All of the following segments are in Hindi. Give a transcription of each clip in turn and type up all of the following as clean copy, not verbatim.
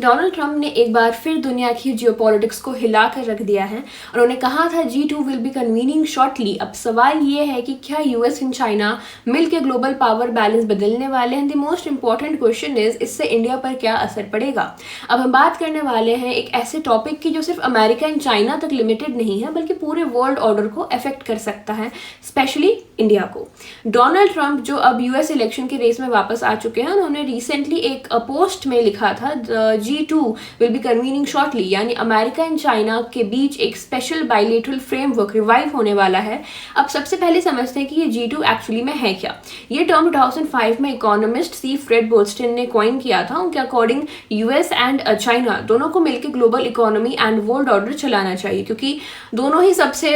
डोनाल्ड ट्रंप ने एक बार फिर दुनिया की जियोपॉलिटिक्स को हिलाकर रख दिया है। उन्होंने कहा था G2 will be convening shortly. अब सवाल ये है कि क्या यूएस एंड चाइना मिलकर ग्लोबल पावर बैलेंस बदलने वाले हैं। The most important question is इससे इंडिया पर क्या असर पड़ेगा। अब हम बात करने वाले हैं एक ऐसे टॉपिक की जो सिर्फ अमेरिका एंड चाइना तक लिमिटेड नहीं है बल्कि पूरे वर्ल्ड ऑर्डर को अफेक्ट कर सकता है, स्पेशली इंडिया को। डोनाल्ड ट्रंप जो अब यूएस इलेक्शन के रेस में वापस आ चुके हैं, उन्होंने रिसेंटली एक पोस्ट में लिखा था G2 will be convening shortly, यानी अमेरिका एंड चाइना के बीच एक स्पेशल बाइलेटरल फ्रेमवर्क रिवाइव होने वाला है। अब सबसे पहले समझते हैं कि ये G2 एक्चुअली में है क्या। ये टर्म 2005 में इकोनॉमिस्ट सी फ्रेड बोल्स्टिन ने कॉइन किया था। उनके अकॉर्डिंग यूएस एंड चाइना दोनों को मिलकर global economy and world order चलाना चाहिए, क्योंकि दोनों ही सबसे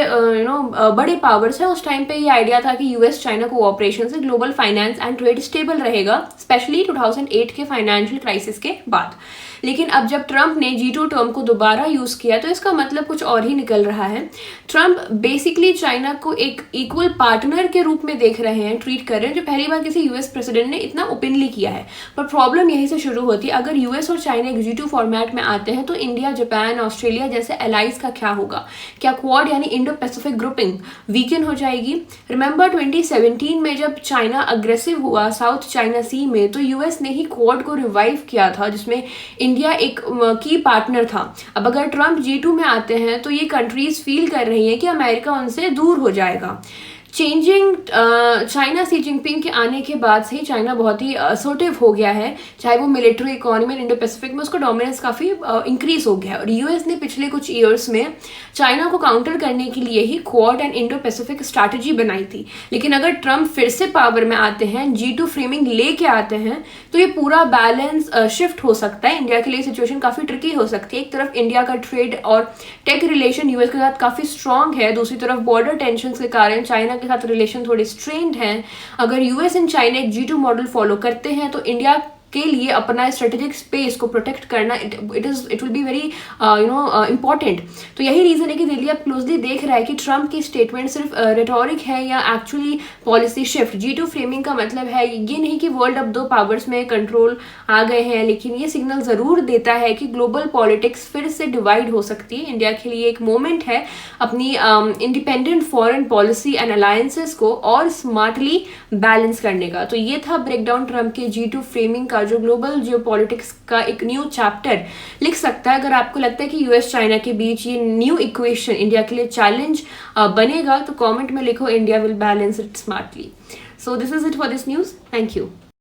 बड़े पावर्स हैं। उस टाइम पे ये आइडिया था कि यूएस चाइना कोऑपरेशन से global finance and trade stable रहेगा, स्पेशली 2008 के फाइनेंशियल क्राइसिस के बाद। लेकिन अब जब ट्रंप ने G2 टर्म को दोबारा यूज किया तो इसका मतलब कुछ और ही निकल रहा है। ट्रंप बेसिकली चाइना को एक इक्वल पार्टनर के रूप में देख रहे हैं, ट्रीट कर रहे हैं, जो पहली बार किसी यूएस प्रेसिडेंट ने इतना ओपनली किया है। पर प्रॉब्लम यहीं से शुरू होती है, अगर यूएस और चाइना एक G2 फॉर्मेट में आते हैं तो इंडिया, जापान, ऑस्ट्रेलिया जैसे एलाइज का क्या होगा। क्या क्वाड यानी इंडो पैसिफिक ग्रुपिंग वीकन हो जाएगी। रिमेंबर 2017 में जब चाइना अग्रेसिव हुआ साउथ चाइना सी में, तो यूएस ने ही क्वाड को रिवाइव किया था, जिसमें इंडिया एक की पार्टनर था। अब अगर ट्रंप G2 में आते हैं तो ये कंट्रीज फील कर रही हैं कि अमेरिका उनसे दूर हो जाएगा। चेंजिंग चाइना सी जिनपिंग के आने के बाद से ही चाइना बहुत ही असर्टिव हो गया है, चाहे वो military, economy and Indo Pacific में उसका डोमिनेंस काफ़ी इंक्रीज हो गया है। और यूएस ने पिछले कुछ ईयर्स में चाइना को काउंटर करने के लिए ही Quad and Indo Pacific strategy बनाई थी। लेकिन अगर ट्रंप फिर से पावर में आते हैं, G2 फ्रेमिंग लेके आते हैं, तो ये पूरा बैलेंस शिफ्ट हो सकता है। इंडिया के लिए सिचुएशन काफ़ी ट्रिकी हो सकती है। एक तरफ इंडिया का ट्रेड और टेक रिलेशन यूएस के साथ काफ़ी स्ट्रांग है, दूसरी तरफ बॉर्डर टेंशन के कारण चाइना के साथ रिलेशन थोड़े स्ट्रेन्ड हैं। अगर यूएस एंड चाइना एक G2 मॉडल फॉलो करते हैं तो इंडिया के लिए अपना स्ट्रेटेजिक स्पेस को प्रोटेक्ट करना it will be very important. तो यही रीजन है कि दिल्ली अब क्लोजली देख रहा है कि ट्रंप की स्टेटमेंट सिर्फ रेटोरिक है या actually policy shift. G2 framing का मतलब है ये नहीं कि वर्ल्ड अब दो पावर्स में कंट्रोल आ गए हैं, लेकिन ये सिग्नल जरूर देता है कि ग्लोबल पॉलिटिक्स फिर से डिवाइड हो सकती है। इंडिया के लिए एक मोमेंट है अपनी independent foreign policy and alliances को और स्मार्टली बैलेंस करने का। तो ये था ब्रेकडाउन ट्रंप के G2 फ्रेमिंग का, जो ग्लोबल जियोपॉलिटिक्स का एक न्यू चैप्टर लिख सकता है। अगर आपको लगता है कि यूएस चाइना के बीच ये न्यू इक्वेशन इंडिया के लिए चैलेंज बनेगा तो कमेंट में लिखो, India will balance it smartly. So this is it for this news. Thank you.